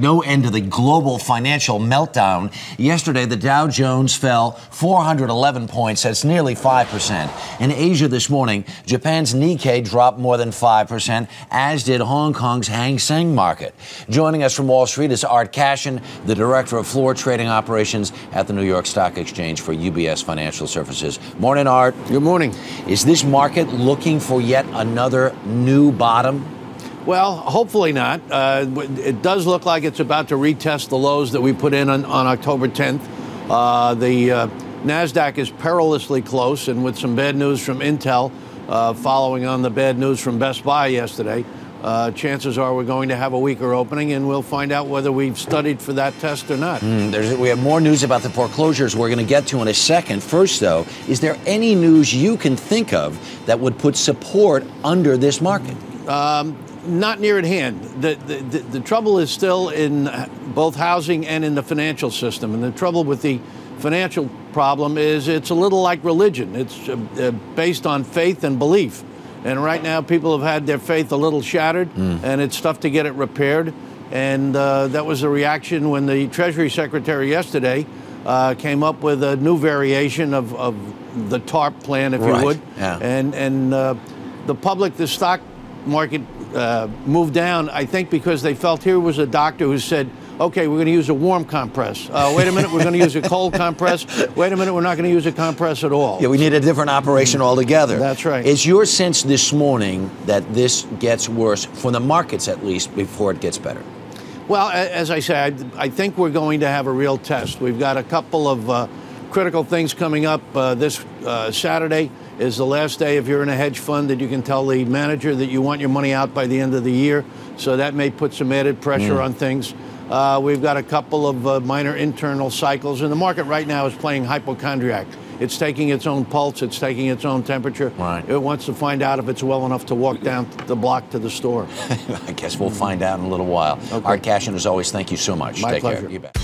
No end to the global financial meltdown. Yesterday, the Dow Jones fell 411 points. That's nearly 5%. In Asia this morning, Japan's Nikkei dropped more than 5%, as did Hong Kong's Hang Seng market. Joining us from Wall Street is Art Cashin, the Director of Floor Trading Operations at the New York Stock Exchange for UBS Financial Services. Morning, Art. Good morning. Is this market looking for yet another new bottom? Well, hopefully not. It does look like it's about to retest the lows that we put in on October 10th. The NASDAQ is perilously close, and with some bad news from Intel, following on the bad news from Best Buy yesterday, chances are we're going to have a weaker opening, and we'll find out whether we've studied for that test or not. We have more news about the foreclosures we're going to get to in a second. First, though, is there any news you can think of that would put support under this market? Not near at hand. The trouble is still in both housing and in the financial system. And the trouble with the financial problem is it's a little like religion. It's based on faith and belief. And right now people have had their faith a little shattered, and it's tough to get it repaired. And that was the reaction when the Treasury Secretary yesterday came up with a new variation of the TARP plan, if you would. Yeah. And the public, the stock market moved down, I think, because they felt here was a doctor who said, okay, we're going to use a warm compress. Wait a minute, we're going to use a cold compress. Wait a minute, we're not going to use a compress at all. Yeah, we need a different operation altogether. That's right. Is your sense this morning that this gets worse, for the markets at least, before it gets better? Well, as I said, I think we're going to have a real test. We've got a couple of critical things coming up. This Saturday is the last day, if you're in a hedge fund, that you can tell the manager that you want your money out by the end of the year. So that may put some added pressure on things. We've got a couple of minor internal cycles, and the market right now is playing hypochondriac. It's taking its own pulse. It's taking its own temperature. Right. It wants to find out if it's well enough to walk down the block to the store. I guess we'll find out in a little while. Okay. Art Cashin, as always, thank you so much. My Take pleasure. care. You bet.